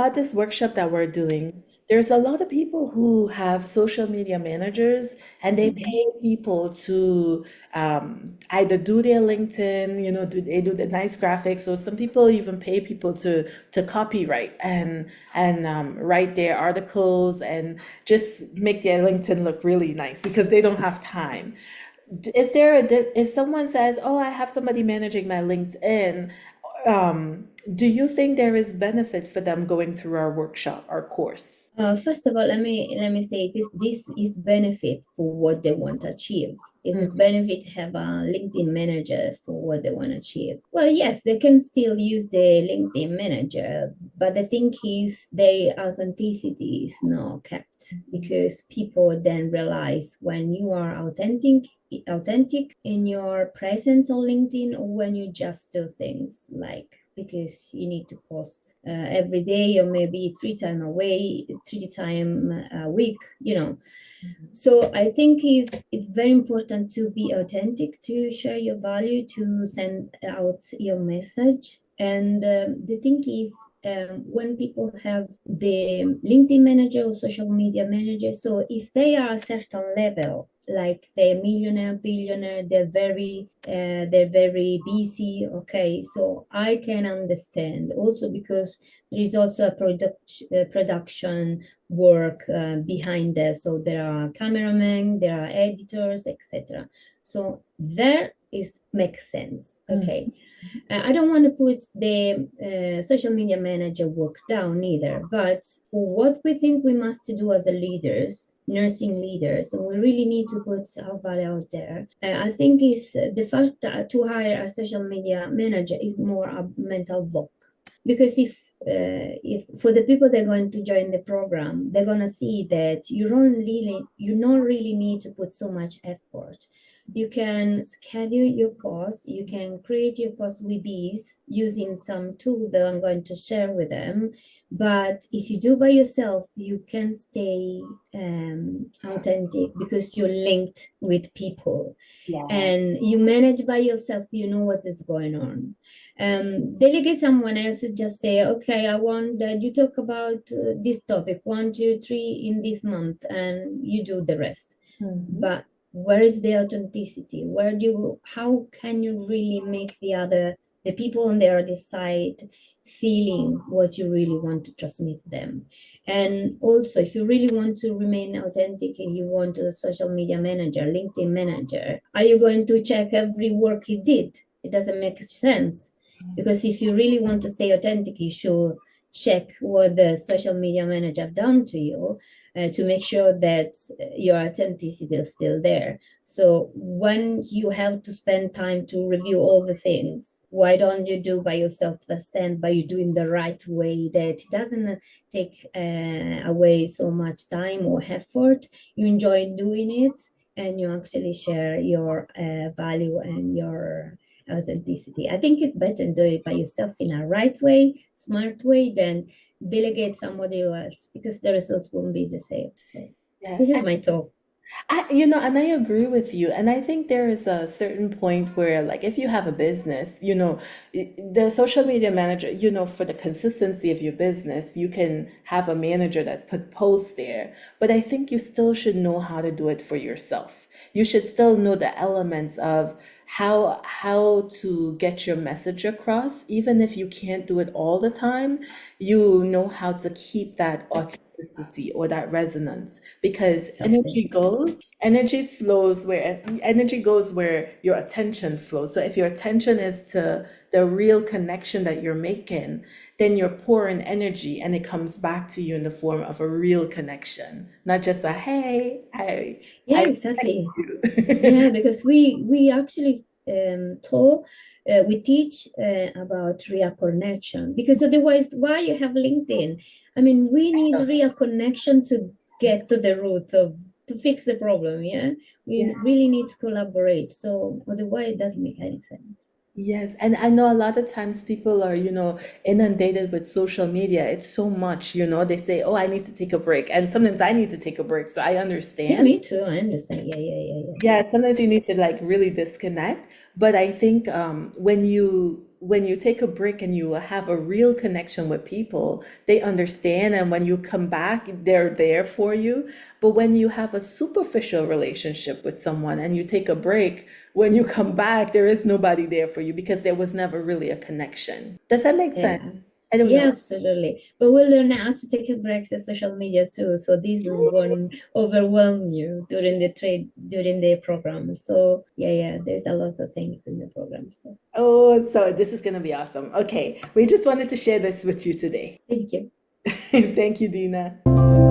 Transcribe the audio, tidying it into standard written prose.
about this workshop that we're doing, there's a lot of people who have social media managers and they Mhm. pay people to either do their LinkedIn, they do the nice graphics, or some people even pay people to copyright and write their articles and just make their LinkedIn look really nice because they don't have time. Is there if someone says, "Oh, I have somebody managing my LinkedIn," do you think there is benefit for them going through our workshop, our course? First of all, let me say this is benefit for what they want to achieve. It is Mm, benefit to have a LinkedIn manager for what they want to achieve. Well, yes, they can still use the LinkedIn manager, but the thing is their authenticity is not kept because people then realize when you are authentic in your presence on LinkedIn or when you just do things like because you need to post every day or maybe three time a week, you know. So I think it's very important to be authentic, to share your value, to send out your message. And the thing is, when people have the LinkedIn manager or social media manager, so if they are a certain level, like they're millionaire, billionaire, they're very busy. Okay, so I can understand also because there is also a production work behind that. So there are cameramen, there are editors, etc. So there is makes sense. mm, Okay, I don't want to put the social media manager work down either, but for what we think we must do as a leaders, nursing leaders, and we really need to put our value out there. I think is the fact that to hire a social media manager is more a mental block because if for the people that are going to join the program, they're gonna see that you don't really need to put so much effort. You can schedule your post, you can create your post with ease using some tool that I'm going to share with them. But if you do by yourself, you can stay authentic because you're linked with people yeah. and you manage by yourself, you know what is going on. Delegate someone else, just say, okay, I want that you talk about this topic, 1, 2, 3 in this month, and you do the rest. Mhm. But where is the authenticity? How can you really make the people on the other side feeling what you really want to transmit them? And also, if you really want to remain authentic and you want a social media manager, LinkedIn manager, are you going to check every work he did? It doesn't make sense. Because if you really want to stay authentic, you should check what the social media manager have done to you to make sure that your authenticity is still there. So when you have to spend time to review all the things, why don't you do by yourself first and by you doing the right way that doesn't take away so much time or effort? You enjoy doing it and you actually share your value and your authenticity. I think it's better to do it by yourself in a right way, smart way, than delegate somebody else because the results won't be the same. So Yes. this is my talk. And I agree with you. And I think there is a certain point where, like, if you have a business, the social media manager, for the consistency of your business, you can have a manager that put posts there. But I think you still should know how to do it for yourself. You should still know the elements of how to get your message across, even if you can't do it all the time. You know how to keep that authenticity or that resonance because Exactly. energy goes where your attention flows. So if your attention is to the real connection that you're making, then you're pouring energy and it comes back to you in the form of a real connection, not just a hey, Yeah, I like exactly. Yeah, you. because we actually taught we teach about real connection because otherwise why you have LinkedIn? I mean, we need real connection to get to the root of to fix the problem. Yeah, Yeah. we really need to collaborate. So otherwise it doesn't make any sense. Yes, and I know a lot of times people are, inundated with social media. It's so much, they say, "Oh, I need to take a break." And sometimes I need to take a break, so I Yeah, understand. me too. I understand. Yeah. Yeah, sometimes you need to like really disconnect. But I think when when you take a break and you have a real connection with people, they understand, and when you come back, they're there for you. But when you have a superficial relationship with someone and you take a break, when you come back, there is nobody there for you because there was never really a connection. Does that make sense? Yeah. I don't Yeah, know. absolutely. But we'll learn how to take a break to social media too. So this won't overwhelm you during the program. So yeah, there's a lot of things in the program. So Oh, so this is going to be awesome. Okay, we just wanted to share this with you today. thank you. Thank you, Dina.